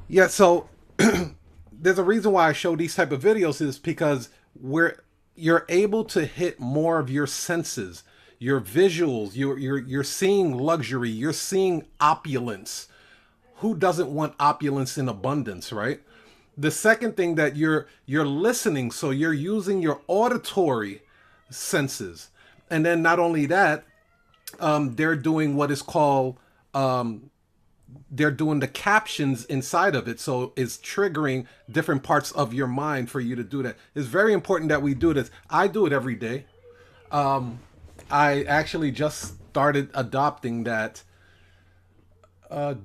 Yeah, so there's a reason why I show these type of videos is because you're able to hit more of your senses, your visuals, you're seeing luxury, you're seeing opulence. Who doesn't want opulence in abundance, right? The second thing that you're listening, so you're using your auditory senses. And then not only that, they're doing what is called they're doing the captions inside of it, so it's triggering different parts of your mind for you to do that. It's very important that we do this. I do it every day. I actually just started adopting that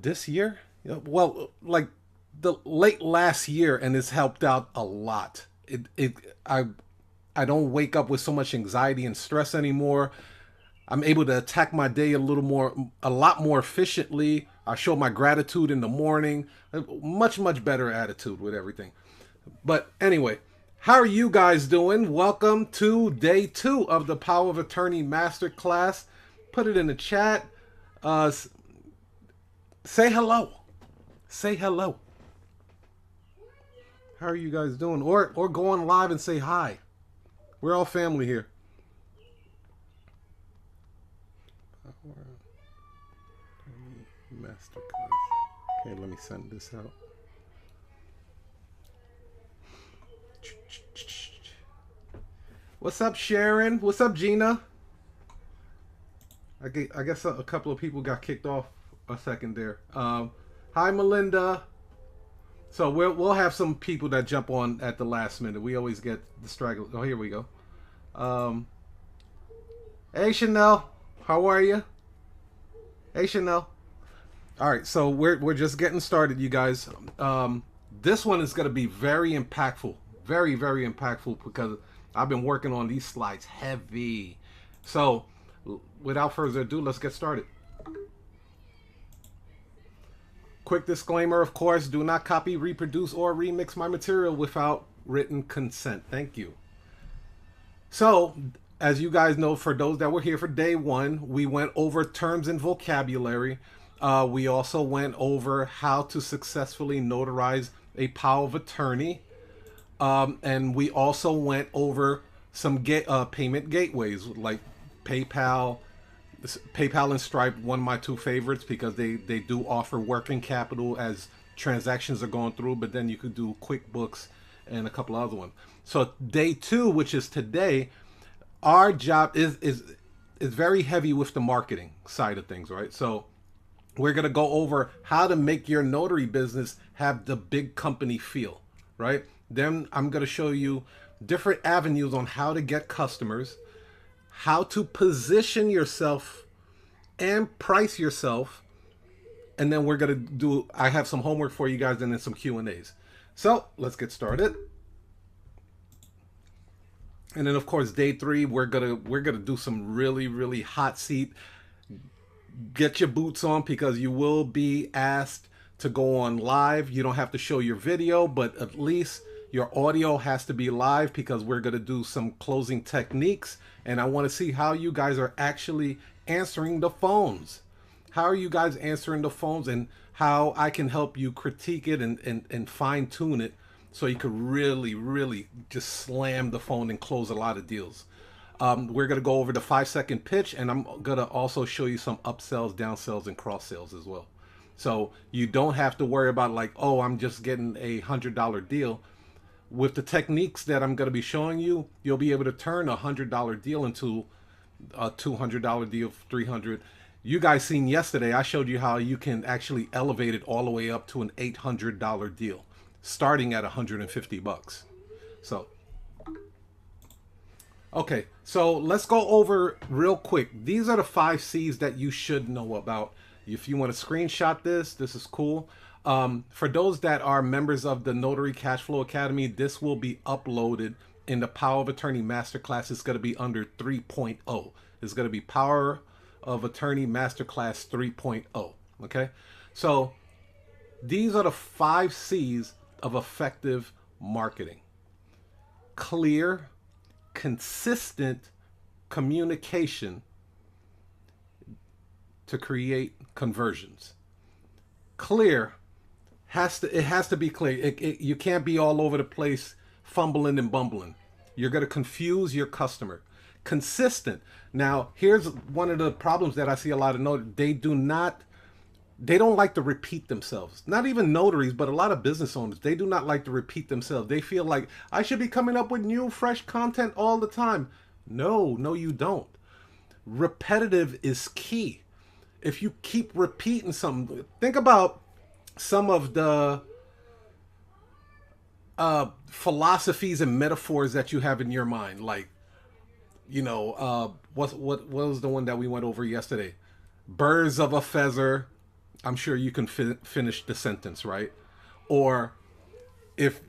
this year. Well, like the late last year, and it's helped out a lot. I don't wake up with so much anxiety and stress anymore. I'm able to attack my day a lot more efficiently. I show my gratitude in the morning. Much better attitude with everything. But anyway, how are you guys doing? Welcome to day 2 of the Power of Attorney Masterclass. Put it in the chat. Uh, say hello. Say hello. How are you guys doing? Or go on live and say hi. We're all family here. Masterclass. Okay, let me send this out. What's up, Sharon? What's up, Gina? I guess a couple of people got kicked off a second there. Hi, Melinda. So we'll have some people that jump on at the last minute. We always get the stragglers. Oh, here we go. Hey, Chanel. How are you? Hey, Chanel. All right, so we're just getting started, you guys. This one is going to be very impactful, very impactful because I've been working on these slides heavy. So, without further ado, let's get started. Quick disclaimer, of course, do not copy, reproduce, or remix my material without written consent. Thank you. So, as you guys know, for those that were here for day 1, we went over terms and vocabulary. We also went over how to successfully notarize a power of attorney. And we also went over some payment gateways like PayPal. PayPal and Stripe, one of my 2 favorites because they do offer working capital as transactions are going through, but then you could do QuickBooks and a couple other ones. So day 2, which is today, our job is very heavy with the marketing side of things, right? So we're going to go over how to make your notary business have the big company feel, right? Then I'm going to show you different avenues on how to get customers, how to position yourself and price yourself. And then we're going to I have some homework for you guys and then some Q&As. So let's get started. And then of course, day 3, we're gonna do some really hot seat. Get your boots on because you will be asked to go on live. You don't have to show your video, but at least your audio has to be live because we're going to do some closing techniques. And I want to see how you guys are actually answering the phones. How are you guys answering the phones and how I can help you critique it and fine tune it so you could really just slam the phone and close a lot of deals. We're going to go over the 5-second pitch, and I'm going to also show you some upsells, downsells, and cross sells as well. So you don't have to worry about like, oh, I'm just getting a $100 deal. With the techniques that I'm going to be showing you, you'll be able to turn a $100 deal into a $200 deal, $300. You guys seen yesterday, I showed you how you can actually elevate it all the way up to an $800 deal, starting at $150. So okay, so let's go over real quick. These are the 5 C's that you should know about. If you want to screenshot this is cool. For those that are members of the Notary Cashflow Academy, this will be uploaded in the Power of Attorney Masterclass. It's going to be under 3.0. It's going to be Power of Attorney Masterclass 3.0. Okay, so these are the 5 C's of effective marketing. Clear, consistent communication to create conversions. Clear It has to be clear. You can't be all over the place fumbling and bumbling. You're going to confuse your customer. Consistent. Now, here's one of the problems that I see a lot of notaries. They don't like to repeat themselves. Not even notaries, but a lot of business owners. They do not like to repeat themselves. They feel like I should be coming up with new, fresh content all the time. No, you don't. Repetitive is key. If you keep repeating something, think about some of the philosophies and metaphors that you have in your mind. Like, what was the one that we went over yesterday? Birds of a feather. I'm sure you can finish the sentence, right? Or if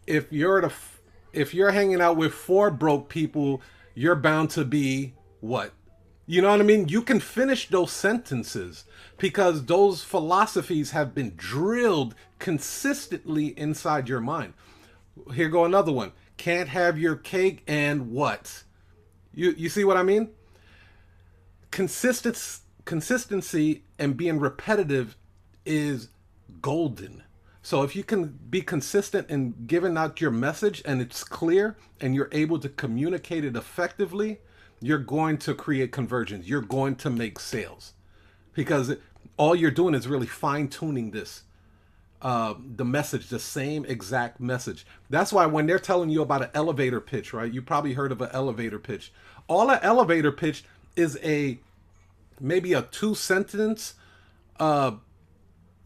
if you're hanging out with four broke people, you're bound to be what? You know what I mean? You can finish those sentences because those philosophies have been drilled consistently inside your mind. Here go another one. Can't have your cake and what? You see what I mean? Consistency and being repetitive is golden. So if you can be consistent in giving out your message and it's clear and you're able to communicate it effectively, you're going to create conversions. You're going to make sales because all you're doing is really fine-tuning the message, the same exact message. That's why when they're telling you about an elevator pitch, right? You probably heard of an elevator pitch. All an elevator pitch is maybe a 2-sentence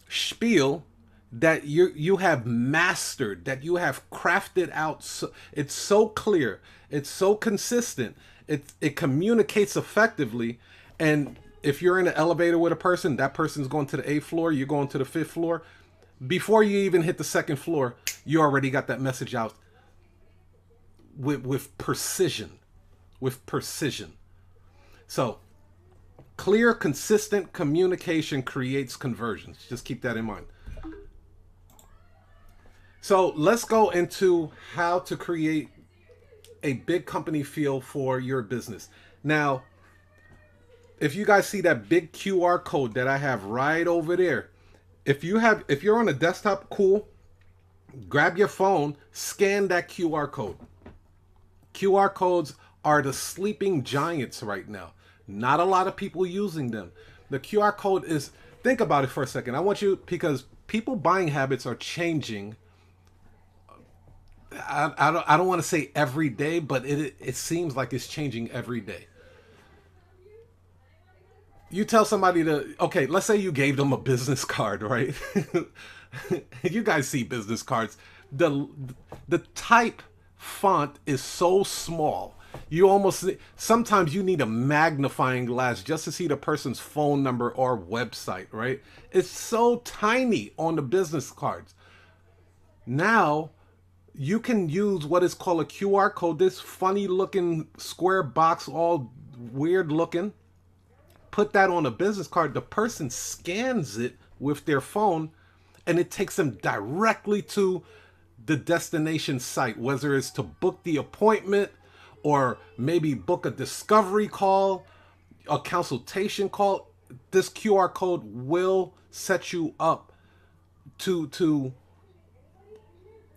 spiel that you have mastered, that you have crafted out. So, it's so clear, it's so consistent, it communicates effectively. And if you're in an elevator with a person, that person's going to the 8th floor, you're going to the 5th floor. Before you even hit the 2nd floor, you already got that message out with precision. So clear, consistent communication creates conversions. Just keep that in mind. So let's go into how to create a big company feel for your business. Now, if you guys see that big QR code that I have right over there, if you're on a desktop, cool, grab your phone, scan that QR code. QR codes are the sleeping giants right now. Not a lot of people using them. The QR code is, think about it for a second. I want you, because people buying habits are changing. I don't want to say every day, but it seems like it's changing every day. You tell somebody okay, let's say you gave them a business card, right? You guys see business cards. The type font is so small. Sometimes you need a magnifying glass just to see the person's phone number or website, right? It's so tiny on the business cards. Now, you can use what is called a QR code, this funny looking square box, all weird looking. Put that on a business card. The person scans it with their phone and it takes them directly to the destination site, whether it's to book the appointment or maybe book a discovery call, a consultation call. This QR code will set you up to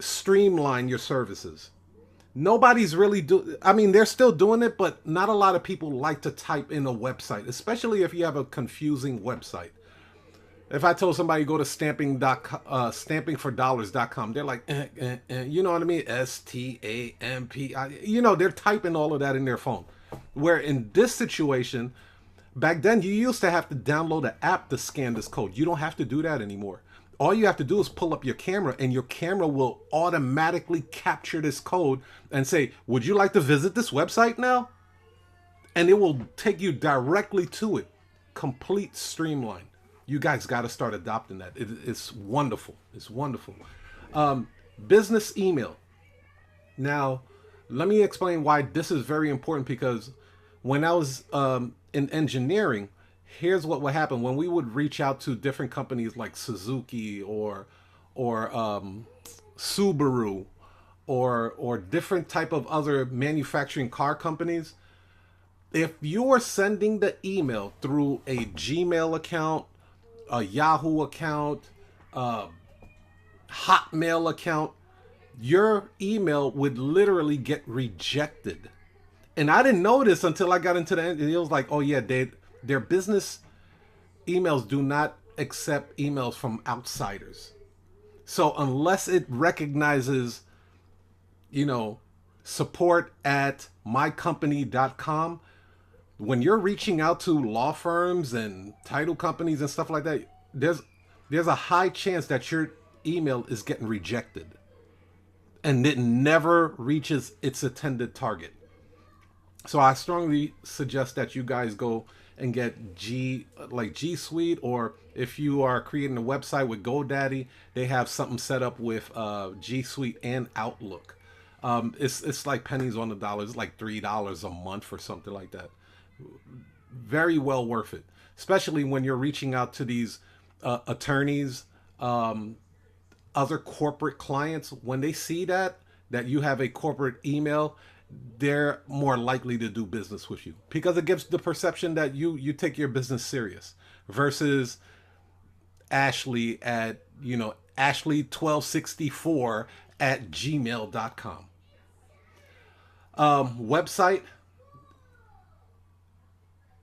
streamline your services. Nobody's really they're still doing it, but not a lot of people like to type in a website, especially if you have a confusing website. If I told somebody go to stampingfordollars.com, they're like, you know what I mean? STAMP. They're typing all of that in their phone. Where in this situation, back then you used to have to download an app to scan this code. You don't have to do that anymore. All you have to do is pull up your camera and your camera will automatically capture this code and say, would you like to visit this website now? And it will take you directly to it. Complete streamline. You guys got to start adopting that. It's wonderful. It's wonderful. Business email. Now, let me explain why this is very important, because when I was in engineering, here's what would happen when we would reach out to different companies like Suzuki or Subaru or different type of other manufacturing car companies. If you are sending the email through a Gmail account, a Yahoo account, Hotmail account, your email would literally get rejected. And I didn't know this until I got into the end. It was like, oh yeah, their business emails do not accept emails from outsiders. So unless it recognizes, support at mycompany.com, when you're reaching out to law firms and title companies and stuff like that, there's a high chance that your email is getting rejected and it never reaches its intended target. So I strongly suggest that you guys go and get G Suite, or if you are creating a website with GoDaddy, they have something set up with G Suite and Outlook. It's like pennies on the dollar. It's like $3 a month or something like that. Very well worth it, especially when you're reaching out to these attorneys, other corporate clients. When they see that you have a corporate email, they're more likely to do business with you because it gives the perception that you take your business serious, versus Ashley at Ashley1264 at gmail.com. Website,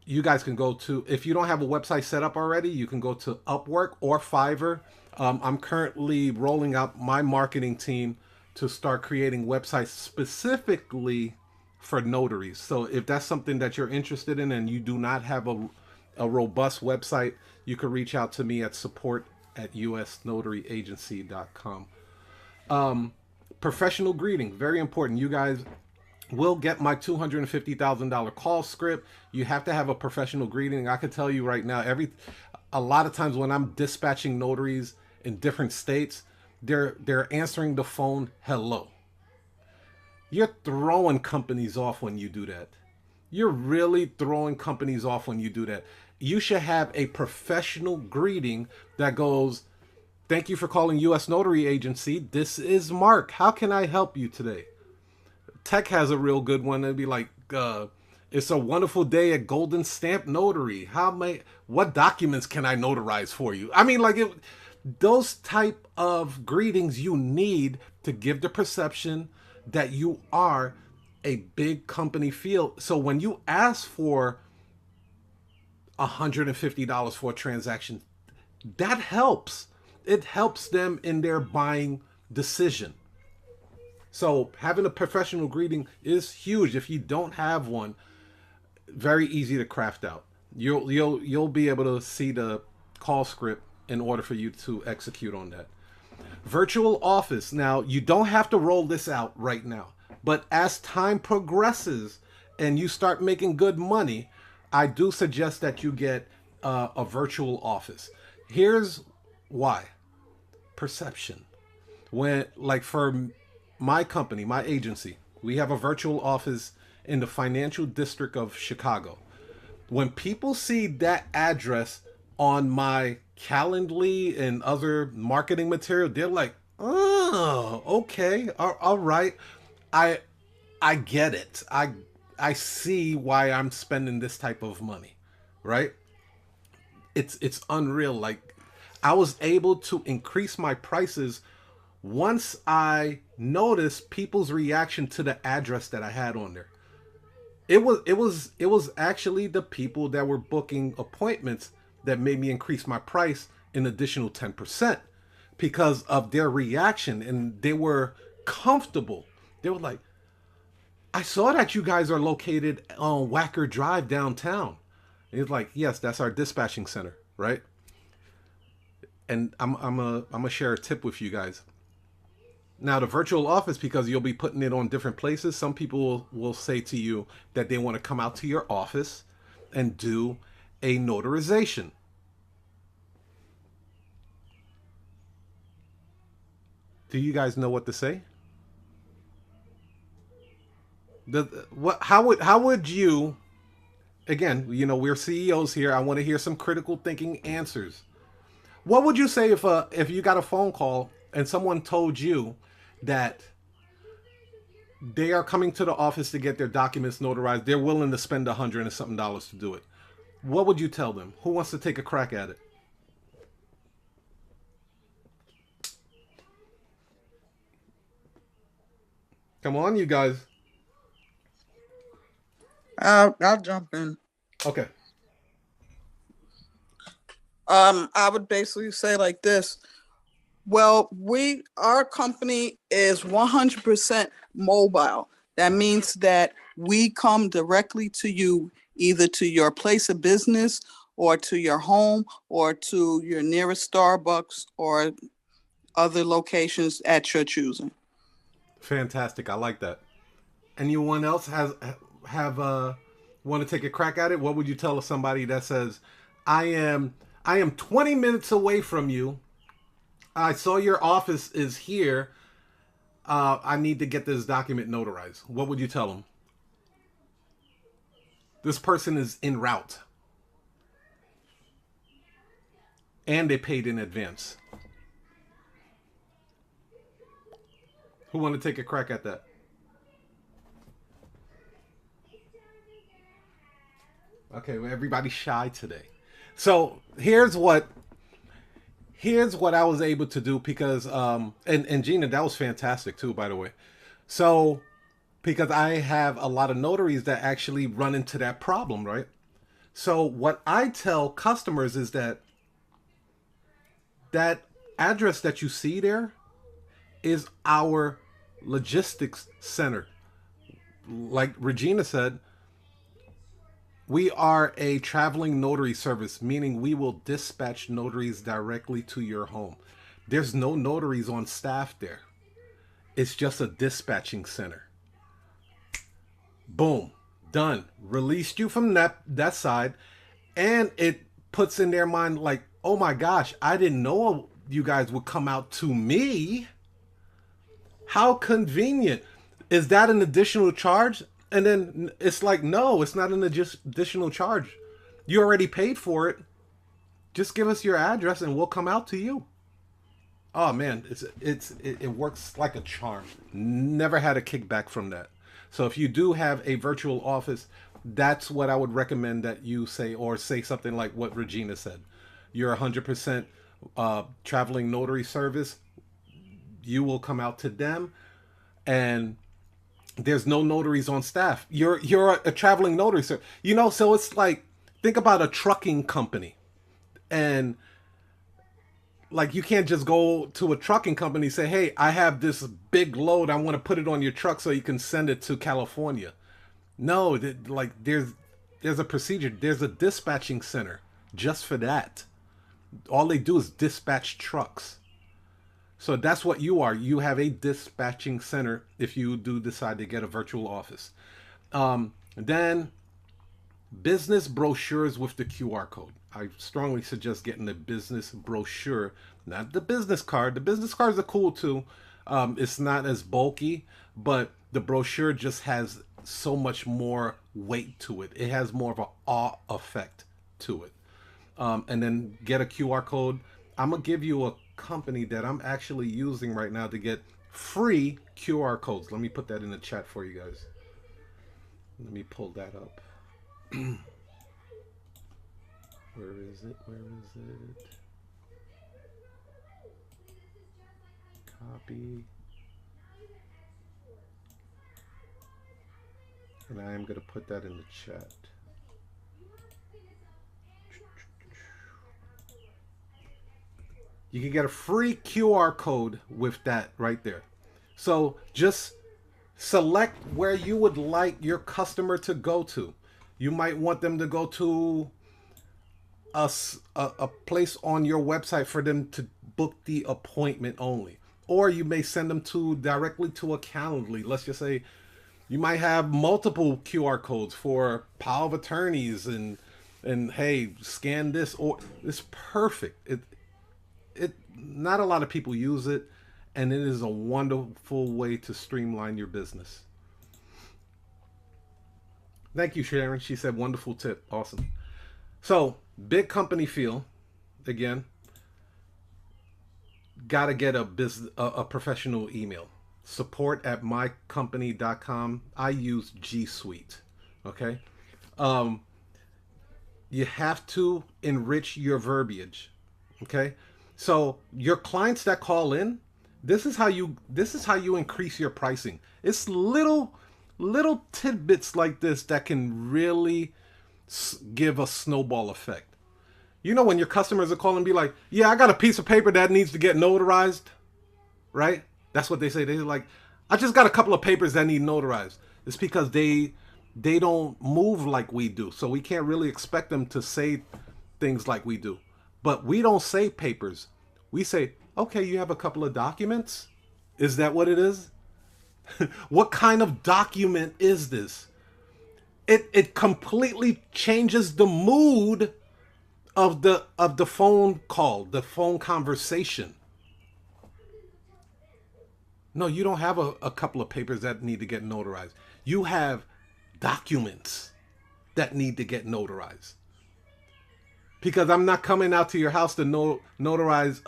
you guys can go to, if you don't have a website set up already, you can go to Upwork or Fiverr. I'm currently rolling out my marketing team to start creating websites specifically for notaries. So if that's something that you're interested in and you do not have a robust website, you can reach out to me at support@usnotaryagency.com. Professional greeting, very important. You guys will get my $250,000 call script. You have to have a professional greeting. I can tell you right now, a lot of times when I'm dispatching notaries in different states, they're answering the phone, hello. You're throwing companies off when you do that. You're really throwing companies off when you do that. You should have a professional greeting that goes, thank you for calling U.S. Notary Agency. This is Mark. How can I help you today? Tech has a real good one. It'd be like, it's a wonderful day at Golden Stamp Notary. What documents can I notarize for you? I mean, those type of greetings you need to give the perception that you are a big company feel. So when you ask for $150 for a transaction, that helps. It helps them in their buying decision. So having a professional greeting is huge. If you don't have one, very easy to craft out. You'll be able to see the call script in order for you to execute on that. Virtual office. Now, you don't have to roll this out right now, but as time progresses and you start making good money, I do suggest that you get a virtual office. Here's why. Perception. For my company, my agency, we have a virtual office in the financial district of Chicago. When people see that address on my Calendly and other marketing material, they're like, oh, okay, all right. I get it. I see why I'm spending this type of money, right? It's unreal. Like, I was able to increase my prices once I noticed people's reaction to the address that I had on there. It was actually the people that were booking appointments that made me increase my price an additional 10% because of their reaction, and they were comfortable. They were like, I saw that you guys are located on Wacker Drive downtown. And it's like, yes, that's our dispatching center, right? And I'm gonna share a tip with you guys. Now, the virtual office, because you'll be putting it on different places, some people will say to you that they want to come out to your office and do a notarization. Do you guys know what to say? How would you, again, we're CEOs here. I want to hear some critical thinking answers. What would you say if you got a phone call and someone told you that they are coming to the office to get their documents notarized? They're willing to spend $100 and something to do it. What would you tell them? Who wants to take a crack at it? Come on, you guys. I'll jump in. Okay. I would basically say like this. Well, our company is 100% mobile. That means that we come directly to you, either to your place of business or to your home or to your nearest Starbucks or other locations at your choosing. Fantastic. I like that. Anyone else have want to take a crack at it? What would you tell somebody that says, "I am I am 20 minutes away from you. I saw your office is here. I need to get this document notarized." What would you tell them? This person is en route and they paid in advance. Who want to take a crack at that? Okay, well, everybody's shy today. So here's what I was able to do because and Gina, that was fantastic too, by the way. So because I have a lot of notaries that actually run into that problem, right? So what I tell customers is that address that you see there is our logistics center. Like Regina said, we are a traveling notary service, meaning we will dispatch notaries directly to your home. There's no notaries on staff there. It's just a dispatching center. Boom, done. Released you from that side, and it puts in their mind like, oh my gosh, I didn't know you guys would come out to me. How convenient. Is that an additional charge? And then it's like, no, it's not an additional charge. You already paid for it. Just give us your address and we'll come out to you. Oh man, it works like a charm. Never had a kickback from that. So if you do have a virtual office, that's what I would recommend that you say, or say something like what Regina said. You're 100% traveling notary service. You will come out to them, and there's no notaries on staff. You're a traveling notary, sir. So it's like, think about a trucking company, and like you can't just go to a trucking company and say, "Hey, I have this big load. I want to put it on your truck so you can send it to California." No, like there's a procedure. There's a dispatching center just for that. All they do is dispatch trucks. So that's what you are. You have a dispatching center if you do decide to get a virtual office. Then business brochures with the QR code. I strongly suggest getting the business brochure, not the business card. The business cards are cool too. It's not as bulky, but the brochure just has so much more weight to it. It has more of an awe effect to it. And then get a QR code. I'm gonna give you a company that I'm actually using right now to get free QR codes. Let me put that in the chat for you guys. Let me pull that up. Where is it? Where is it? Copy. And I am going to put that in the chat. You can get a free QR code with that right there. So just select where you would like your customer to go to. You might want them to go to a place on your website for them to book the appointment only. Or you may send them to directly to a Calendly. Let's just say you might have multiple QR codes for power of attorneys and hey, scan this, or it's perfect. It not a lot of people use it, and it is a wonderful way to streamline your business. Thank you, Sharon. She said wonderful tip. Awesome. So, big company feel, again, gotta get a professional email. Support at mycompany.com. I use G Suite. Okay. Um, you have to enrich your verbiage. Okay. So your clients that call in, This is how you increase your pricing. It's little tidbits like this that can really give a snowball effect. You know, when your customers are calling and be like, "Yeah, I got a piece of paper that needs to get notarized," right? That's what they say. They're like, "I just got a couple of papers that need notarized." It's because they don't move like we do, so we can't really expect them to say things like we do. But we don't say papers. We say, "Okay, you have a couple of documents? Is that what it is?" What kind of document is this? It completely changes the mood of the phone call, the phone conversation. No, you don't have a couple of papers that need to get notarized. You have documents that need to get notarized. Because I'm not coming out to your house to notarize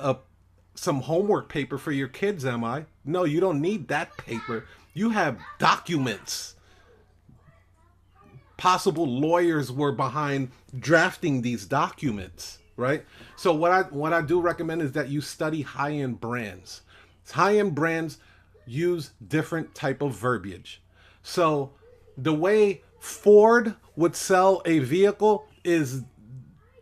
some homework paper for your kids, am I? No, you don't need that paper. You have documents. Possible lawyers were behind drafting these documents, right? So what I do recommend is that you study high-end brands. High-end brands use different type of verbiage. So the way Ford would sell a vehicle is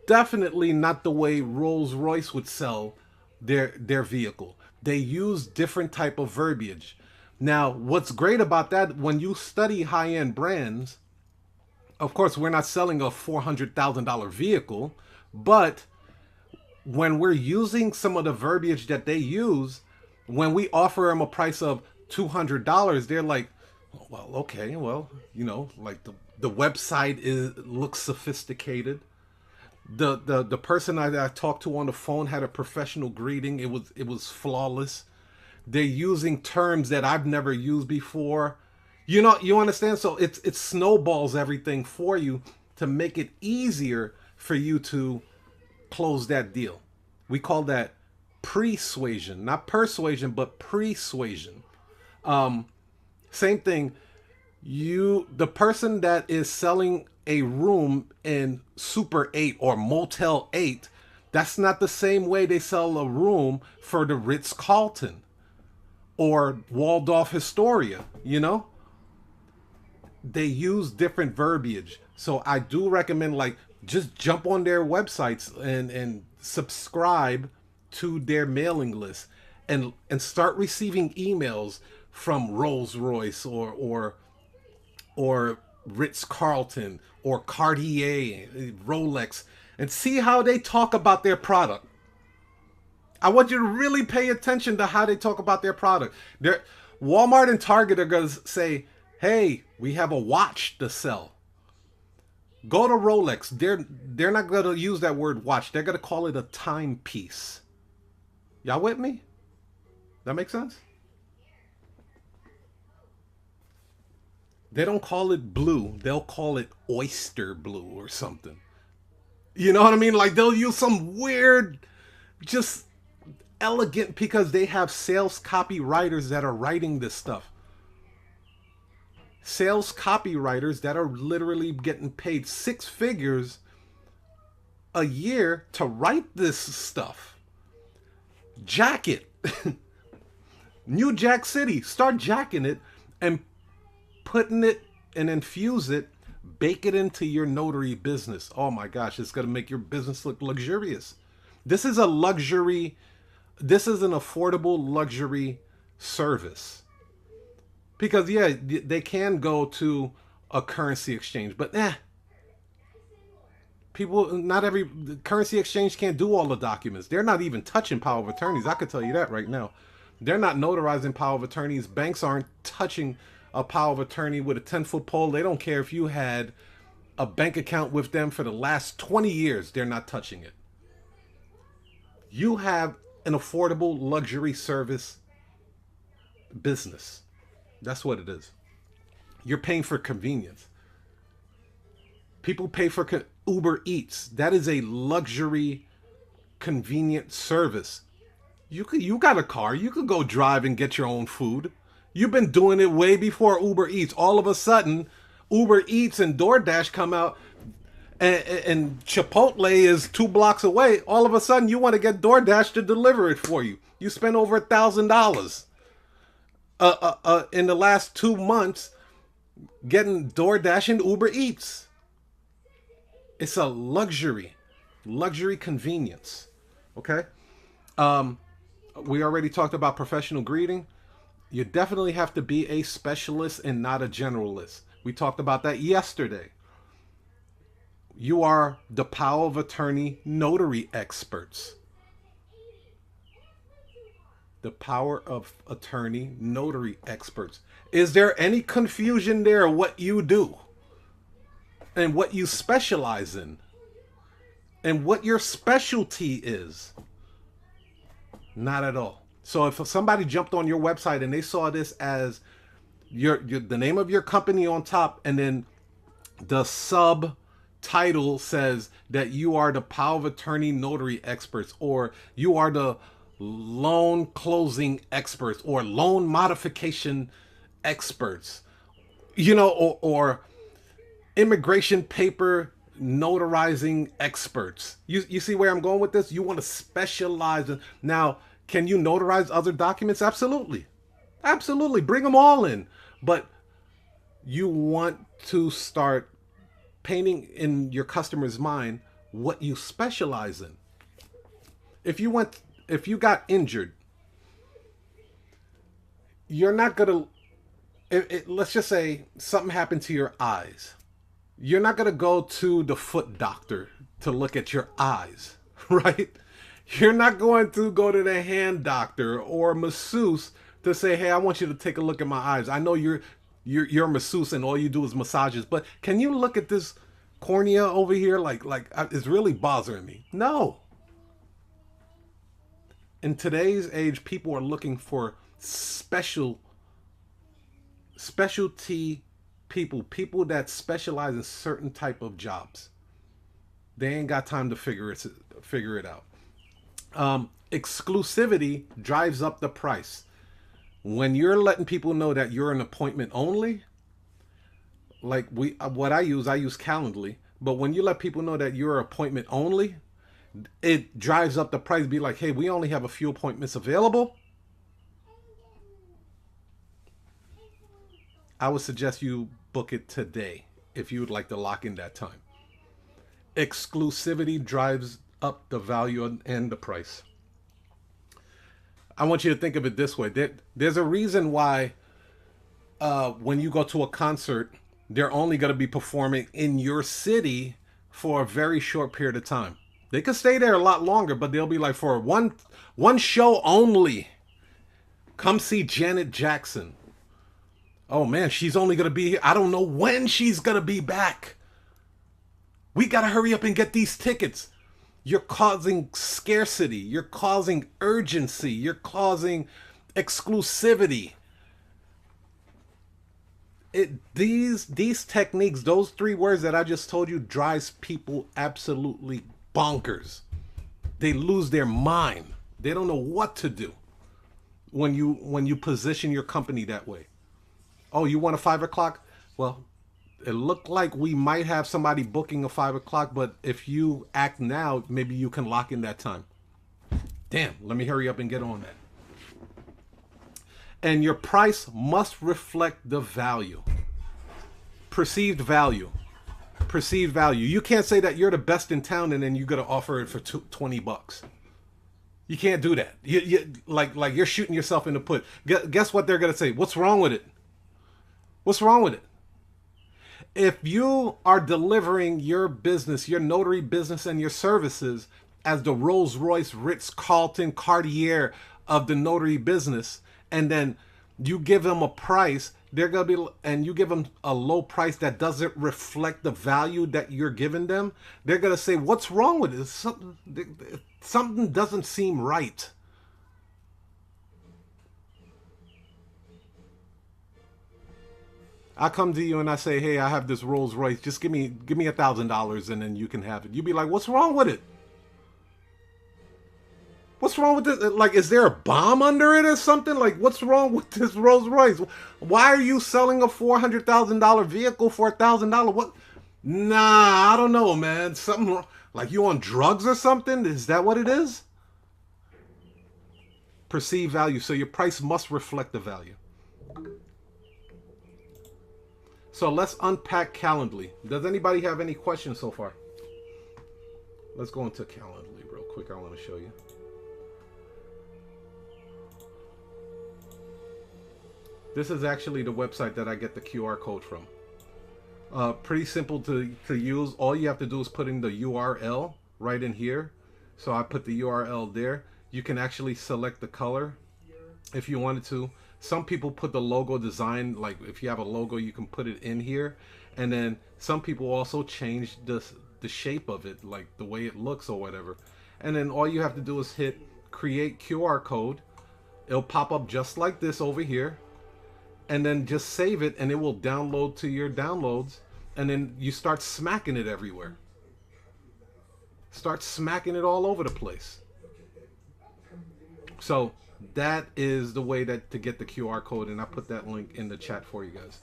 definitely not the way Rolls-Royce would sell their vehicle. They use different type of verbiage. Now, what's great about that, when you study high-end brands, of course, we're not selling a $400,000 vehicle, but when we're using some of the verbiage that they use, when we offer them a price of $200, they're like, well, okay, well, you know, like the website looks sophisticated. The person I talked to on the phone had a professional greeting. It was flawless. They're using terms that I've never used before. You know, you understand? So it snowballs everything for you to make it easier for you to close that deal. We call that persuasion, not persuasion, but persuasion. Same thing. The person that is selling a room in Super 8 or Motel 8, that's not the same way they sell a room for the Ritz-Carlton or Waldorf Astoria, you know? They use different verbiage. So I do recommend, like, just jump on their websites and subscribe to their mailing list and start receiving emails from Rolls-Royce or Ritz-Carlton or Cartier, Rolex, and see how they talk about their product. I want you to really pay attention to how they talk about their product. Walmart and Target are going to say, "Hey, we have a watch to sell." Go to Rolex. They're not going to use that word watch. They're going to call it a timepiece. Y'all with me? That makes sense? They don't call it blue. They'll call it oyster blue or something. You know what I mean? Like, they'll use some weird, just elegant, because they have sales copywriters that are writing this stuff. Sales copywriters that are literally getting paid six figures a year to write this stuff. Jack it. New Jack City. Start jacking it and putting it and infuse it, bake it into your notary business. Oh my gosh, it's going to make your business look luxurious. This is a luxury, this is an affordable luxury service. Because yeah, they can go to a currency exchange, but people, not every currency exchange can't do all the documents. They're not even touching power of attorneys. I could tell you that right now. They're not notarizing power of attorneys. Banks aren't touching a power of attorney with a 10-foot pole. They don't care if you had a bank account with them for the last 20 years. They're not touching it. You have an affordable luxury service business. That's what it is. You're paying for convenience. People pay for Uber Eats. That is a luxury, convenient service. You got a car. You could go drive and get your own food. You've been doing it way before Uber Eats. All of a sudden, Uber Eats and DoorDash come out. and Chipotle is 2 blocks away, all of a sudden you want to get DoorDash to deliver it for you. You spend over $1,000 in the last 2 months getting DoorDash and Uber Eats. It's a luxury convenience. Okay. We already talked about professional greeting. You definitely have to be a specialist and not a generalist. We talked about that yesterday. You are the power of attorney notary experts. The power of attorney notary experts. Is there any confusion there what you do and what you specialize in and what your specialty is? Not at all. So if somebody jumped on your website and they saw this as the name of your company on top, and then the subtitle says that you are the power of attorney notary experts, or you are the loan closing experts, or loan modification experts, or immigration paper notarizing experts. You see where I'm going with this? You want to specialize in. Now, can you notarize other documents? Absolutely. Absolutely. Bring them all in. But you want to start painting in your customer's mind what you specialize in. If you got injured, you're not going to, let's just say something happened to your eyes. You're not going to go to the foot doctor to look at your eyes, right? You're not going to go to the hand doctor or masseuse to say, hey, I want you to take a look at my eyes. I know you're a masseuse and all you do is massages, but can you look at this cornea over here? Like it's really bothering me. No. In today's age, people are looking for specialty people that specialize in certain type of jobs. They ain't got time to figure it out. Exclusivity drives up the price. When you're letting people know that you're an appointment only, like I use Calendly, but when you let people know that you're appointment only, it drives up the price. Be like, hey, we only have a few appointments available. I would suggest you book it today if you would like to lock in that time. Exclusivity drives up the value and the price. I want you to think of it this way. There's a reason why when you go to a concert, they're only going to be performing in your city for a very short period of time. They could stay there a lot longer, but they'll be like, for one show only, come see Janet Jackson. Oh man, she's only going to be here. I don't know when she's going to be back. We got to hurry up and get these tickets. You're causing scarcity. You're causing urgency. You're causing exclusivity. These techniques, those 3 words that I just told you, drives people absolutely bonkers. They lose their mind. They don't know what to do when you position your company that way. Oh, you want a 5 o'clock? Well, it looked like we might have somebody booking a 5 o'clock, but if you act now, maybe you can lock in that time. Damn, let me hurry up and get on that. And your price must reflect the value. Perceived value. Perceived value. You can't say that you're the best in town and then you're going to offer it for $20. You can't do that. You like you're shooting yourself in the foot. Guess what they're going to say? What's wrong with it? What's wrong with it? If you are delivering your business, your notary business and your services as the Rolls-Royce, Ritz-Carlton, Cartier of the notary business, and then you give them a price, they're going to be, and you give them a low price that doesn't reflect the value that you're giving them, they're going to say, what's wrong with it? Something doesn't seem right. I come to you and I say, hey, I have this Rolls Royce. Just give me $1,000 and then you can have it. You'd be like, what's wrong with it? What's wrong with this? Like, is there a bomb under it or something? Like, what's wrong with this Rolls Royce? Why are you selling a $400,000 vehicle for $1,000? Nah, I don't know, man. Something like you on drugs or something? Is that what it is? Perceived value. So your price must reflect the value. So let's unpack Calendly. Does anybody have any questions so far? Let's go into Calendly real quick. I want to show you. This is actually the website that I get the QR code from. Pretty simple to use. All you have to do is put in the URL right in here. So I put the URL there. You can actually select the color if you wanted to. Some people put the logo design, like if you have a logo, you can put it in here. And then some people also change the shape of it, like the way it looks or whatever. And then all you have to do is hit create QR code. It'll pop up just like this over here. And then just save it and it will download to your downloads. And then you start smacking it everywhere. Start smacking it all over the place. So that is the way that to get the QR code, and I put that link in the chat for you guys.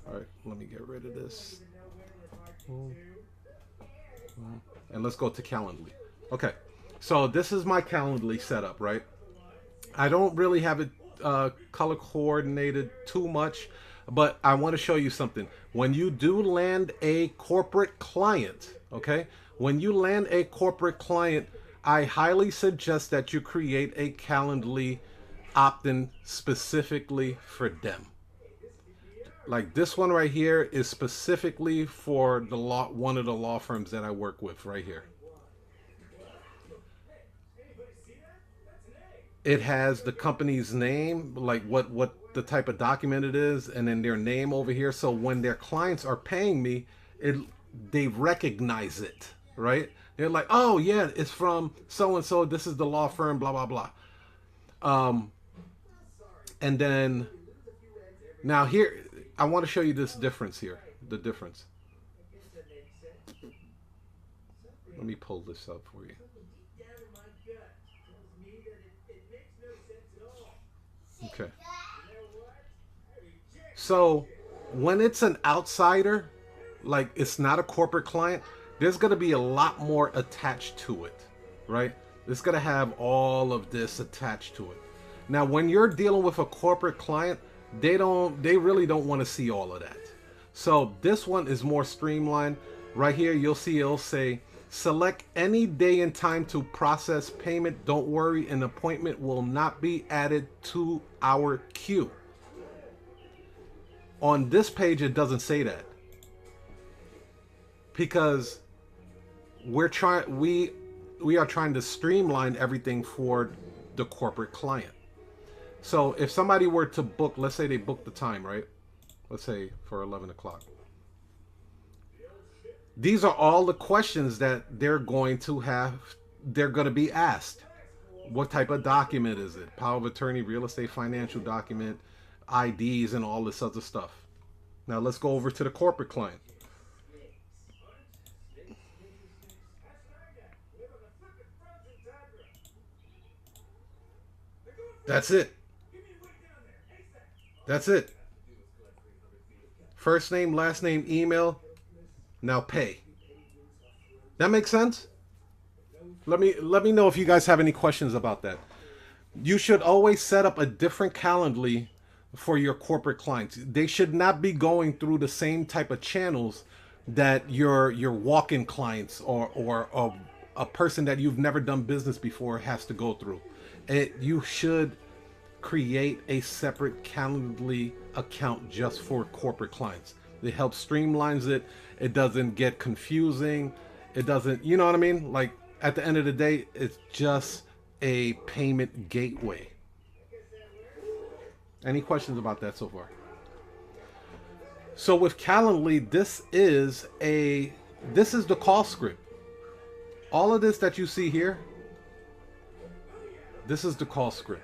All right, let me get rid of this. And let's go to Calendly. Okay, so this is my Calendly setup, right? I don't really have it color coordinated too much, but I want to show you something. When you do land a corporate client, okay? When you land a corporate client, I highly suggest that you create a Calendly opt-in specifically for them. Like this one right here is specifically for the one of the law firms that I work with right here. It has the company's name, like what the type of document it is, and then their name over here. So when their clients are paying me, they recognize it, right? They're like, oh yeah, it's from so and so. This is the law firm, blah blah blah. And then now here, I want to show you this difference here. The difference. Let me pull this up for you. Okay. So when it's an outsider, like it's not a corporate client, there's going to be a lot more attached to it, right? It's going to have all of this attached to it. Now, when you're dealing with a corporate client, they really don't want to see all of that. So this one is more streamlined. Right here, you'll see it'll say, select any day and time to process payment. Don't worry, an appointment will not be added to our queue. On this page, it doesn't say that. Because we are trying to streamline everything for the corporate client. So if somebody were to book, let's say they booked the time, right? Let's say for 11 o'clock. These are all the questions that they're going to be asked. What type of document is it? Power of attorney, real estate, financial document, IDs, and all this other stuff. Now let's go over to the corporate client. That's it. That's it. First name, last name, email. Now pay. That makes sense? Let me know if you guys have any questions about that. You should always set up a different Calendly for your corporate clients. They should not be going through the same type of channels that your walk-in clients or a person that you've never done business before has to go through. You should create a separate Calendly account just for corporate clients. It helps streamlines it. It doesn't get confusing. It doesn't, you know what I mean? Like at the end of the day, it's just a payment gateway. Any questions about that so far? So with Calendly, this is the call script. All of this that you see here, this is the call script.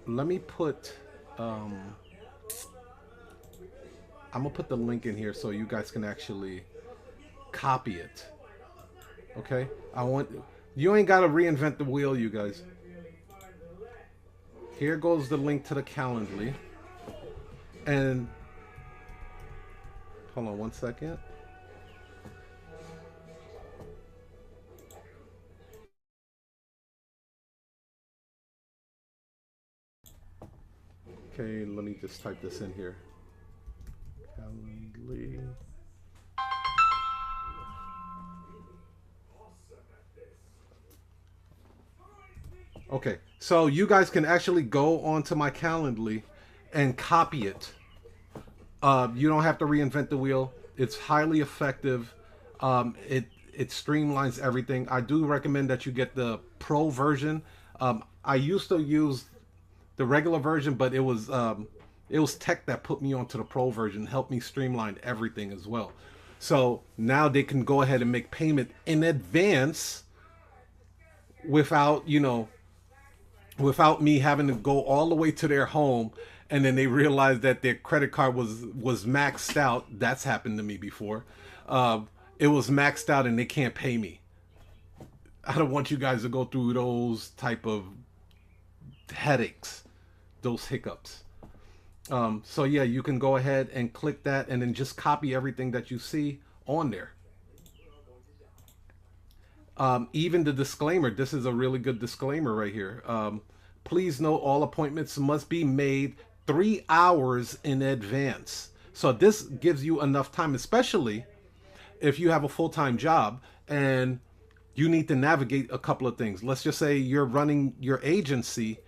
Let me put I'm gonna put the link in here so you guys can actually copy it. Okay, you ain't gotta reinvent the wheel, you guys. Here goes the link to the Calendly, and Hold on 1 second. Okay, let me just type this in here. Calendly. Okay, so you guys can actually go onto my Calendly and copy it. You don't have to reinvent the wheel. It's highly effective. It streamlines everything. I do recommend that you get the pro version. I used to use the regular version, but it was tech that put me onto the pro version, helped me streamline everything as well. So now they can go ahead and make payment in advance without, without me having to go all the way to their home, and then they realize that their credit card was maxed out. That's happened to me before. It was maxed out and they can't pay me. I don't want you guys to go through those type of headaches, those hiccups. So yeah, you can go ahead and click that and then just copy everything that you see on there. Even the disclaimer, this is a really good disclaimer right here. Please note all appointments must be made 3 hours in advance. So this gives you enough time, especially if you have a full-time job and you need to navigate a couple of things. Let's just say you're running your agency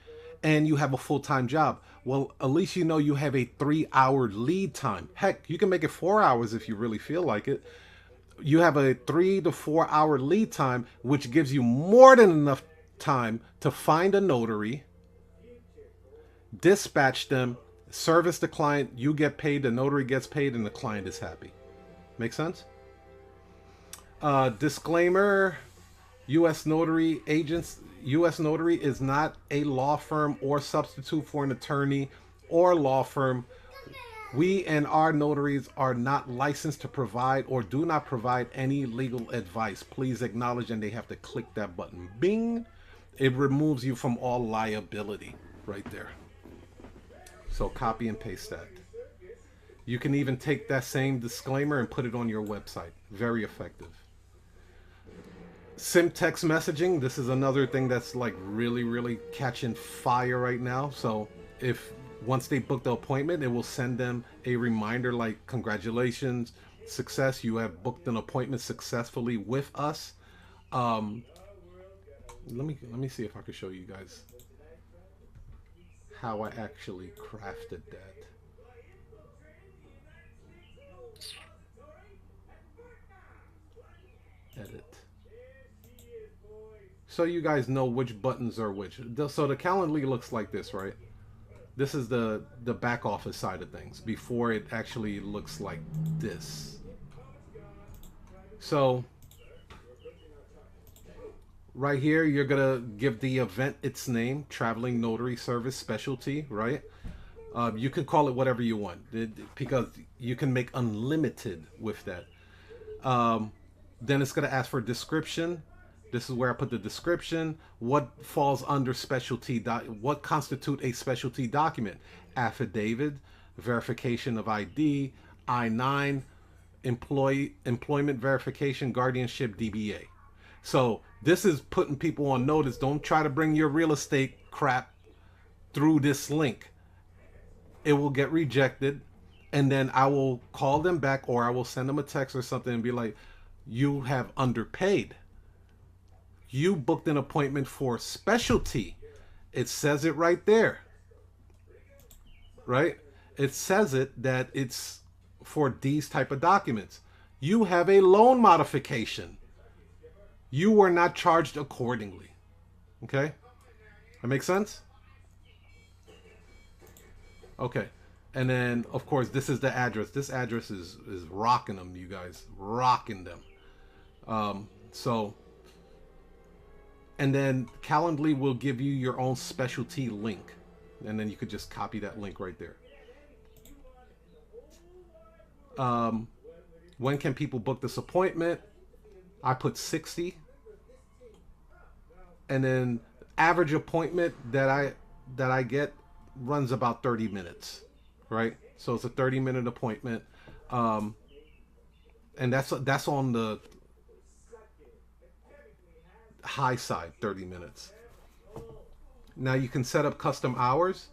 and you have a full-time job. Well, at least you know you have a 3-hour lead time. Heck, you can make it 4 hours if you really feel like it. You have a 3 to 4 hour lead time, which gives you more than enough time to find a notary, dispatch them, service the client, you get paid, the notary gets paid, and the client is happy. Make sense? Disclaimer, U.S. Notary agents, U.S. Notary is not a law firm or substitute for an attorney or law firm. We and our notaries are not licensed to provide or do not provide any legal advice. Please acknowledge, and they have to click that button. Bing! It removes you from all liability right there. So copy and paste that. You can even take that same disclaimer and put it on your website. Very effective. Sim text messaging. This is another thing that's like really catching fire right now. So if once they book the appointment, it will send them a reminder like, congratulations, success, you have booked an appointment successfully with us. Let me see if I can show you guys how I actually crafted that. Edit. So you guys know which buttons are which. So the Calendly looks like this, right? This is the back office side of things before it actually looks like this. So right here, you're gonna give the event its name, Traveling Notary Service Specialty, right? You can call it whatever you want because you can make unlimited with that. Then it's gonna ask for description. This is where I put the description. What falls under specialty? What constitute a specialty document? Affidavit, verification of ID, I-9, employment verification, guardianship, DBA. So this is putting people on notice. Don't try to bring your real estate crap through this link. It will get rejected, and then I will call them back, or I will send them a text or something and be like, you have underpaid. You booked an appointment for specialty. It says it right there. Right? It says it that it's for these type of documents. You have a loan modification. You were not charged accordingly. Okay? That makes sense? Okay. And then, of course, this is the address. This address is rocking them, you guys. Rocking them. And then Calendly will give you your own specialty link. And then you could just copy that link right there. When can people book this appointment? I put 60. And then average appointment that I get runs about 30 minutes. Right? So it's a 30-minute appointment. And that's on the high side, 30 minutes. Now you can set up custom hours.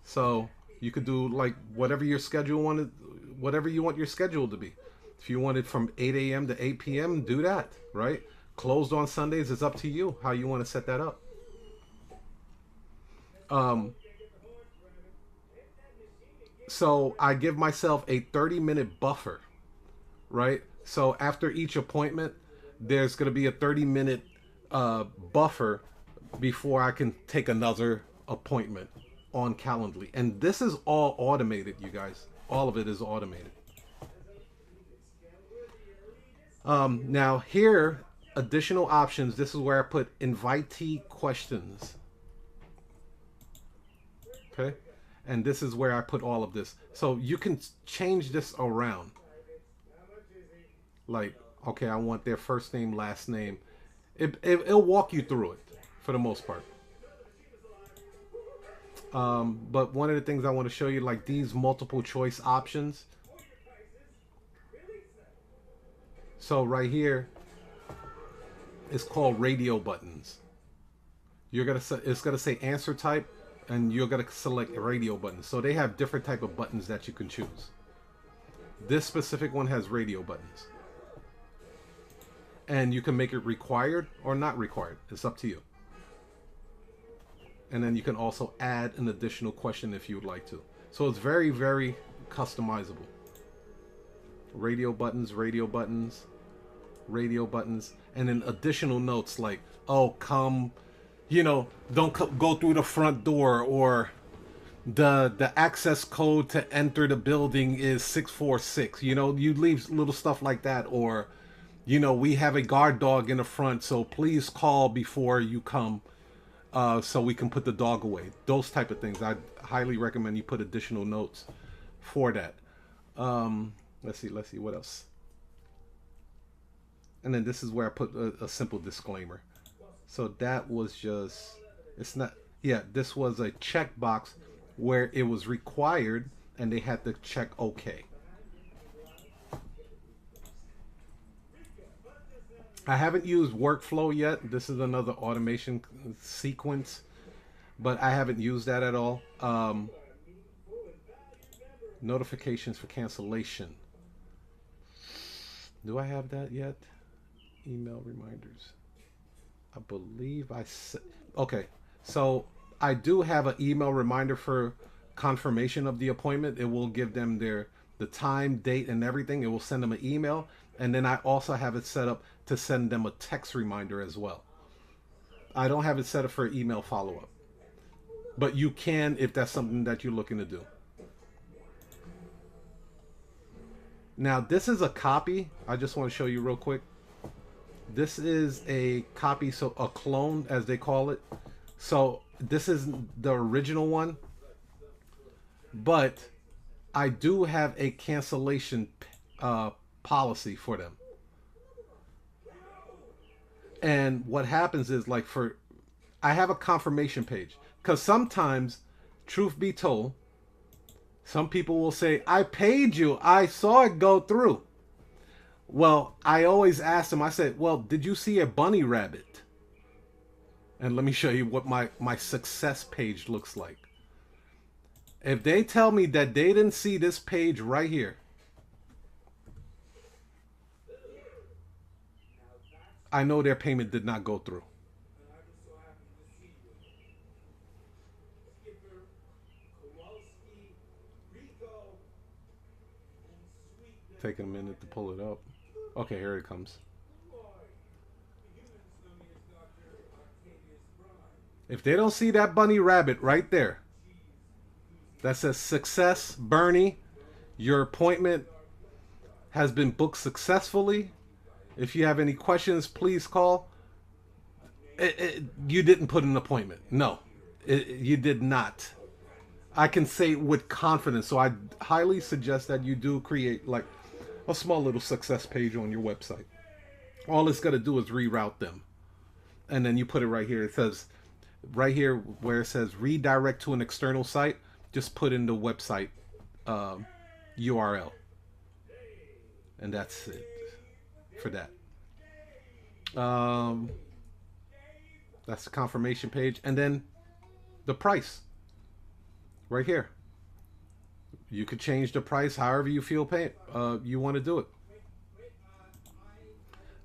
So you could do like whatever your schedule wanted, whatever you want your schedule to be. If you want it from 8 a.m. to 8 p.m., do that, right? Closed on Sundays is up to you how you want to set that up. So I give myself a 30-minute buffer, right? So after each appointment, there's going to be a 30-minute buffer before I can take another appointment on Calendly. And this is all automated, you guys. All of it is automated. Now here, additional options. This is where I put invitee questions. Okay. And this is where I put all of this. So you can change this around. Like, okay, I want their first name, last name. It'll walk you through it for the most part. But one of the things I want to show you, like these multiple choice options. So right here, it's called radio buttons. It's gonna say answer type, and you're gonna select a radio button. So they have different type of buttons that you can choose. This specific one has radio buttons. And you can make it required or not required. It's up to you. And then you can also add an additional question if you would like to. So it's very, very customizable. Radio buttons, radio buttons, radio buttons, and then additional notes like, oh, come, don't go through the front door, or the access code to enter the building is 646. You leave little stuff like that, or we have a guard dog in the front, so please call before you come, so we can put the dog away. Those type of things. I highly recommend you put additional notes for that. Let's see what else. And then this is where I put a simple disclaimer. So that was just, it's not, yeah, this was a checkbox where it was required and they had to check OK. I haven't used workflow yet. This is another automation sequence, but I haven't used that at all. Notifications for cancellation. Do I have that yet? Email reminders. I believe I said, okay. So I do have an email reminder for confirmation of the appointment. It will give them the time, date, and everything. It will send them an email. And then I also have it set up to send them a text reminder as well. I don't have it set up for email follow-up, but you can if that's something that you're looking to do. Now this is a copy. I just want to show you real quick. This is a copy, so a clone as they call it. So this is the original one, but I do have a cancellation policy for them. And what happens is, like, I have a confirmation page, because sometimes, truth be told, some people will say, I paid you, I saw it go through. Well, I always ask them, I said, well, did you see a bunny rabbit? And let me show you what my success page looks like. If they tell me that they didn't see this page right here, I know their payment did not go through. Taking a minute to pull it up. Okay, here it comes. If they don't see that bunny rabbit right there, that says success, Bernie, your appointment has been booked successfully. If you have any questions, please call. You didn't put an appointment. No, you did not. I can say with confidence. So I highly suggest that you do create like a small little success page on your website. All it's going to do is reroute them. And then you put it right here. It says right here where it says redirect to an external site. Just put in the website URL. And that's it. for that. That's the confirmation page. And then the price right here. You could change the price however you feel you want to do it.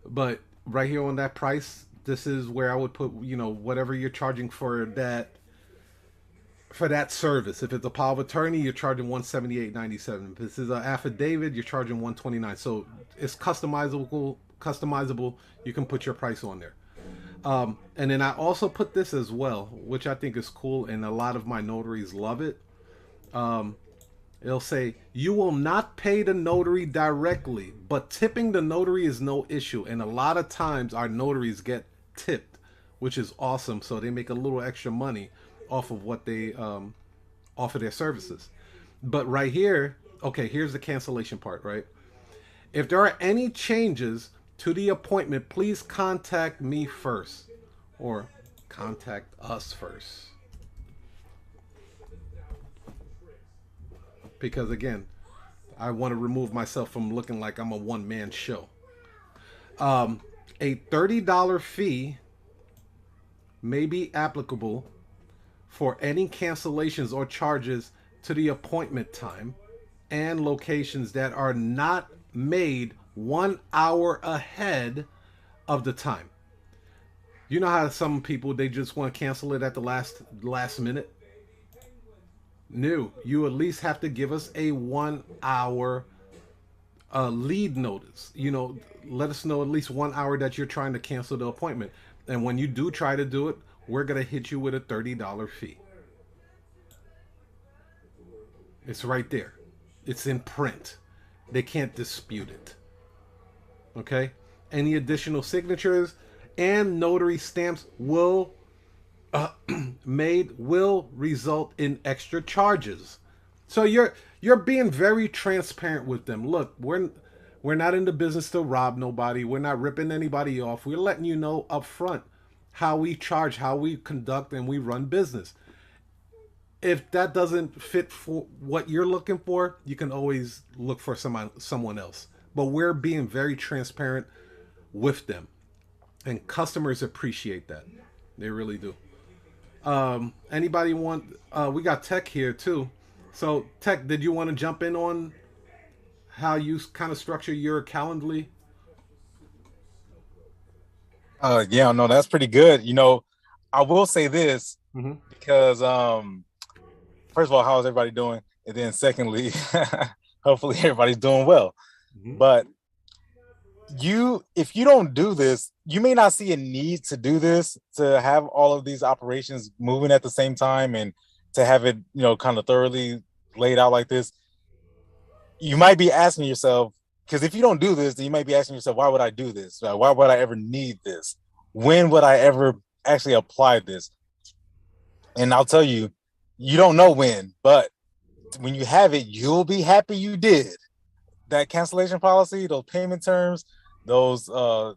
But right here on that price, this is where I would put, whatever you're charging for that service. If it's a power of attorney, you're charging $178.97. If this is an affidavit, you're charging $129. So it's customizable. You can put your price on there. And then I also put this as well, which I think is cool, and a lot of my notaries love it. It'll say, you will not pay the notary directly, but tipping the notary is no issue. And a lot of times our notaries get tipped, which is awesome. So they make a little extra money off of what they offer their services. But right here, okay, here's the cancellation part, right? If there are any changes to the appointment, please contact me first, or contact us first. Because again, I want to remove myself from looking like I'm a one-man show. A $30 fee may be applicable for any cancellations or charges to the appointment time and locations that are not made 1 hour ahead of the time. You know how some people, they just want to cancel it at the last minute? No, you at least have to give us a 1 hour lead notice. Let us know at least 1 hour that you're trying to cancel the appointment. And when you do try to do it, we're going to hit you with a $30 fee. It's right there. It's in print. They can't dispute it. Okay? Any additional signatures and notary stamps will result in extra charges. So you're being very transparent with them. Look, we're not in the business to rob nobody. We're not ripping anybody off. We're letting you know up front how we charge, how we conduct, and we run business. If that doesn't fit for what you're looking for, you can always look for someone else. But we're being very transparent with them. And customers appreciate that. They really do. Anybody want, we got Tech here too. So Tech, did you want to jump in on how you kind of structure your Calendly? Yeah, no, that's pretty good. I will say this because, first of all, how's everybody doing? And then secondly, hopefully everybody's doing well. But if you don't do this, you may not see a need to do this, to have all of these operations moving at the same time and to have it, kind of thoroughly laid out like this. You might be asking yourself, because if you don't do this, then you might be asking yourself, why would I do this? Why would I ever need this? When would I ever actually apply this? And I'll tell you, you don't know when, but when you have it, you'll be happy you did. That cancellation policy, those payment terms, those all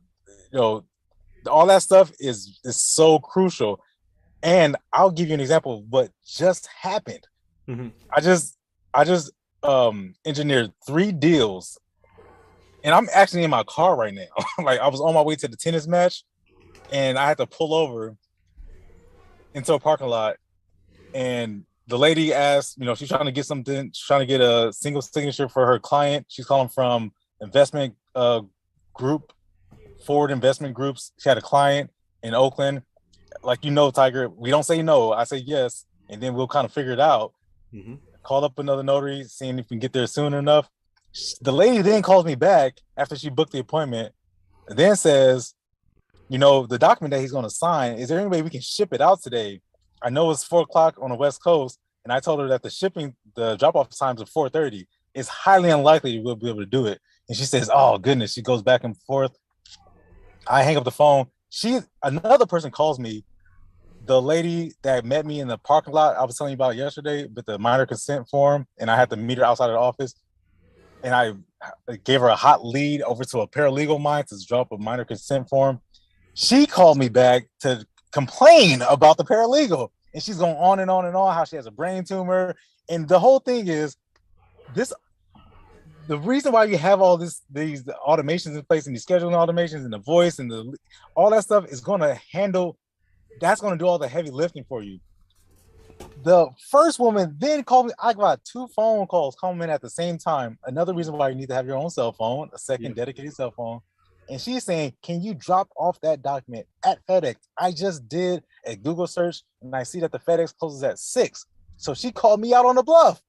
that stuff is so crucial. And I'll give you an example of what just happened. I just engineered 3 deals, and I'm actually in my car right now. Like, I was on my way to the tennis match, and I had to pull over into a parking lot, and the lady asked, she's trying to get something. She's trying to get a single signature for her client. She's calling from investment group, Forward Investment Groups. She had a client in Oakland. Like, Tiger, we don't say no. I say yes, and then we'll kind of figure it out. Call up another notary, seeing if we can get there soon enough. The lady then calls me back after she booked the appointment, and then says, the document that he's going to sign, is there any way we can ship it out today? I know it's 4:00 on the West Coast, and I told her that the drop-off times are 4:30. It's highly unlikely we'll be able to do it. And she says, oh, goodness. She goes back and forth. I hang up the phone. Another person calls me, the lady that met me in the parking lot I was telling you about yesterday with the minor consent form, and I had to meet her outside of the office. And I gave her a hot lead over to a paralegal of mine to drop a minor consent form. She called me back to complain about the paralegal, and she's going on and on and on how she has a brain tumor. And the whole thing is, the reason why you have all these automations in place and these scheduling automations and the voice and all that stuff is going to handle. That's going to do all the heavy lifting for you. The first woman then called me. I got 2 phone calls coming in at the same time. Another reason why you need to have your own cell phone, a second dedicated cell phone. And she's saying, can you drop off that document at FedEx? I just did a Google search and I see that the FedEx closes at 6. So she called me out on the bluff.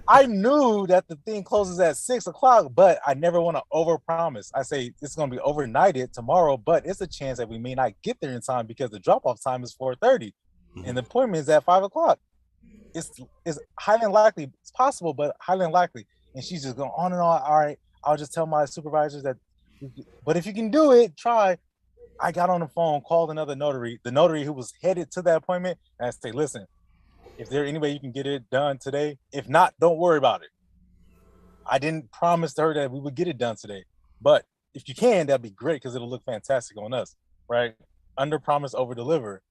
I knew that the thing closes at 6 o'clock, but I never want to overpromise. I say it's going to be overnighted tomorrow, but it's a chance that we may not get there in time because the drop-off time is 4:30 and the appointment is at 5 o'clock. It's highly unlikely. It's possible, but highly unlikely. And she's just going on and on. All right, I'll just tell my supervisors that, but if you can do it, try. I got on the phone, called another notary, the notary who was headed to that appointment, and I say, listen, if there any way you can get it done today, if not, don't worry about it. I didn't promise to her that we would get it done today, but if you can, that'd be great because it'll look fantastic on us, right? Under promise, over deliver.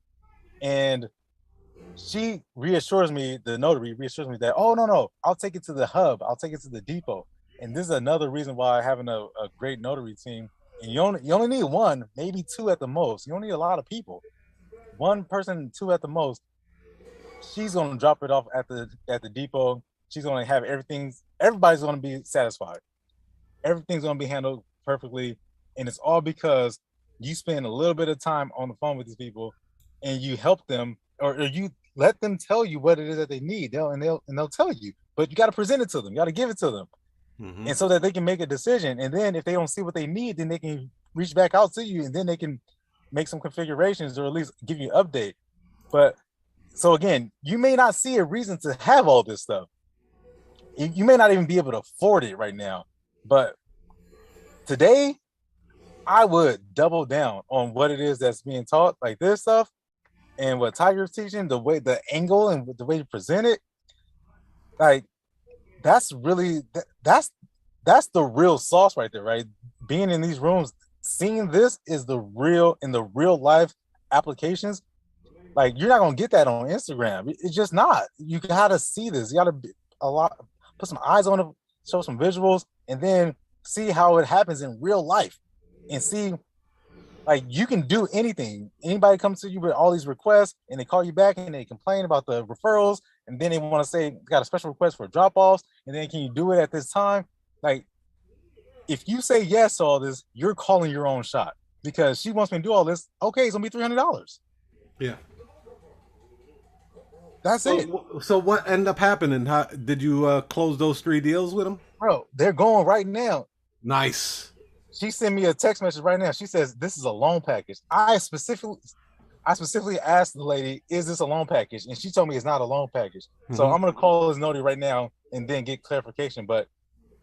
And she reassures me, the notary reassures me that, oh, no, I'll take it to the hub. I'll take it to the depot. And this is another reason why having a great notary team, and you only need 1, maybe 2 at the most. You don't need a lot of people. 1 person, 2 at the most. She's going to drop it off at the depot. She's going to have everybody's going to be satisfied. Everything's going to be handled perfectly. And it's all because you spend a little bit of time on the phone with these people and you help them or you let them tell you what it is that they need. They'll tell you, but you got to present it to them. You got to give it to them. Mm-hmm. And so that they can make a decision. And then if they don't see what they need, then they can reach back out to you and then they can make some configurations or at least give you an update. But so again, you may not see a reason to have all this stuff. You may not even be able to afford it right now. But today, I would double down on what it is that's being taught, like this stuff, and what Tiger's teaching, the angle and the way you present it. Like, that's really that's the real sauce right there, right? Being in these rooms, seeing this is the real in the real life applications. Like, you're not gonna get that on Instagram. It's just not. You gotta see this. You gotta put some eyes on it, show some visuals, and then see how it happens in real life. And see, like, you can do anything. Anybody comes to you with all these requests, and they call you back and they complain about the referrals, and then they want to say got a special request for drop-offs, and then can you do it at this time? Like, if you say yes to all this, you're calling your own shot because she wants me to do all this. Okay, it's gonna be $300. Yeah. That's it. So what ended up happening? How did you close those 3 deals with them? Bro, they're going right now. Nice. She sent me a text message right now. She says, this is a loan package. I specifically asked the lady, is this a loan package? And she told me it's not a loan package. Mm-hmm. So I'm going to call this notary right now and then get clarification. But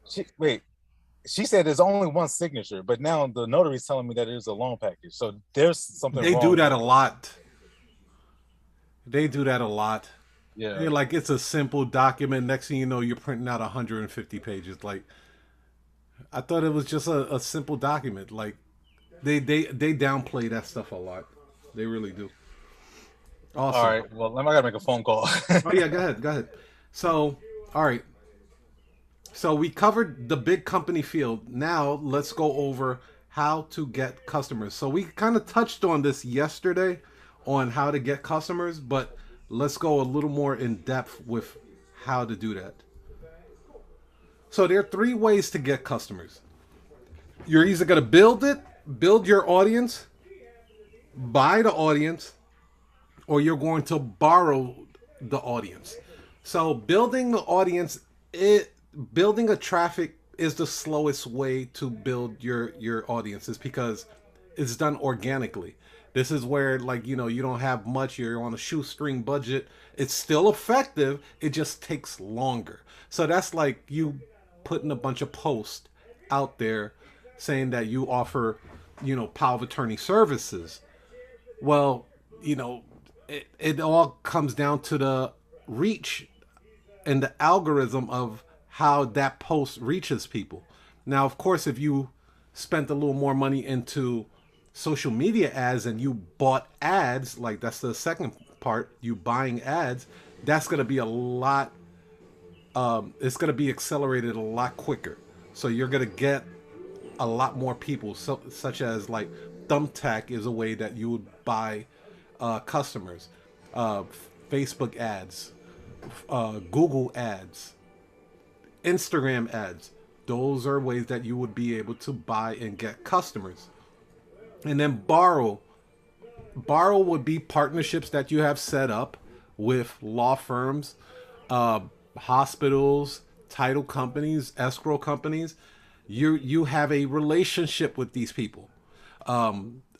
she said there's only 1 signature, but now the notary is telling me that it is a loan package. So there's something wrong. They do that a lot. They do that a lot. Yeah. They're like, it's a simple document. Next thing you know, you're printing out 150 pages. Like, I thought it was just a simple document. Like, they downplay that stuff a lot. They really do. Awesome. All right. Well, I gotta make a phone call. Oh yeah, go ahead. So, all right. So we covered the big company field. Now let's go over how to get customers. So we kind of touched on this yesterday on how to get customers, but let's go a little more in depth with how to do that. So there are 3 ways to get customers. You're either going to build your audience, buy the audience, or you're going to borrow the audience. So building the audience, building a traffic is the slowest way to build your audiences because it's done organically. This is where, like, you don't have much, you're on a shoestring budget. It's still effective, it just takes longer. So that's like you putting a bunch of posts out there saying that you offer, power of attorney services. Well, it all comes down to the reach and the algorithm of how that post reaches people. Now, of course, if you spent a little more money into social media ads and you bought ads, like that's the second part, you buying ads, that's going to be a lot it's going to be accelerated a lot quicker. So you're going to get a lot more people, such as like Thumbtack is a way that you would buy customers, uh, Facebook ads, Google ads, Instagram ads. Those are ways that you would be able to buy and get customers. And then borrow would be partnerships that you have set up with law firms, hospitals, title companies, escrow companies. You have a relationship with these people.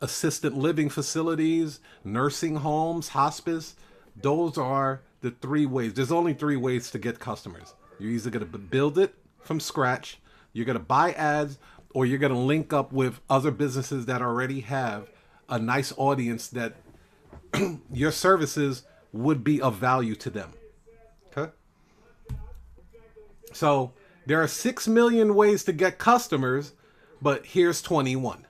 Assisted living facilities, nursing homes, hospice. Those are the three ways. There's only three ways to get customers. You're either going to build it from scratch, you're going to buy ads, or you're going to link up with other businesses that already have a nice audience that your services would be of value to them. Okay? So there are 6 million ways to get customers, but here's 21.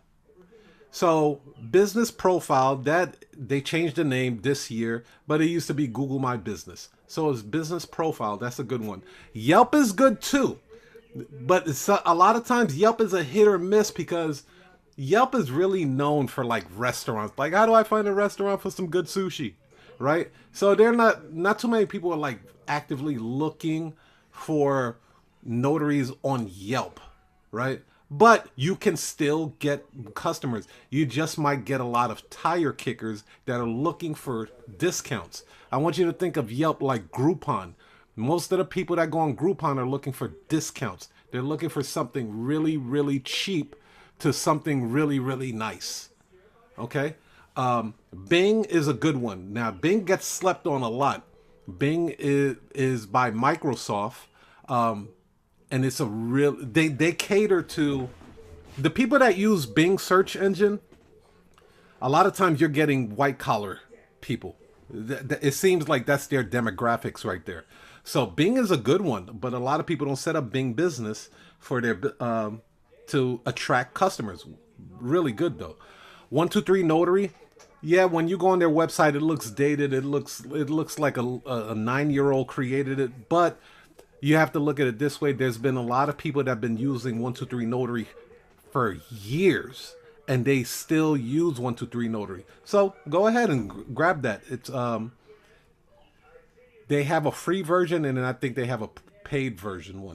So business profile, that they changed the name this year, but it used to be Google My Business. So it's business profile. That's a good one. Yelp is good too, but it's a lot of times Yelp is a hit or miss because Yelp is really known for like restaurants. Like, how do I find a restaurant for some good sushi? Right? So they're not too many people are like actively looking for notaries on Yelp, right? But you can still get customers. You just might get a lot of tire kickers that are looking for discounts. I want you to think of Yelp like Groupon. Most of the people that go on Groupon are looking for discounts. They're looking for something really, really cheap to something really, really nice. Okay? Bing is a good one. Now, Bing gets slept on a lot. Bing is by Microsoft. And it's a real, they cater to the people that use Bing search engine. A lot of times you're getting white collar people. It seems like that's their demographics right there. So Bing is a good one, but a lot of people don't set up Bing Business for their to attract customers. Really good though. 123 Notary. Yeah, when you go on their website, it looks dated. It looks like a 9-year-old created it, but you have to look at it this way. There's been a lot of people that have been using 123 Notary for years, and they still use 123 Notary. So go ahead and grab that. It's they have a free version, and then I think they have a paid version one.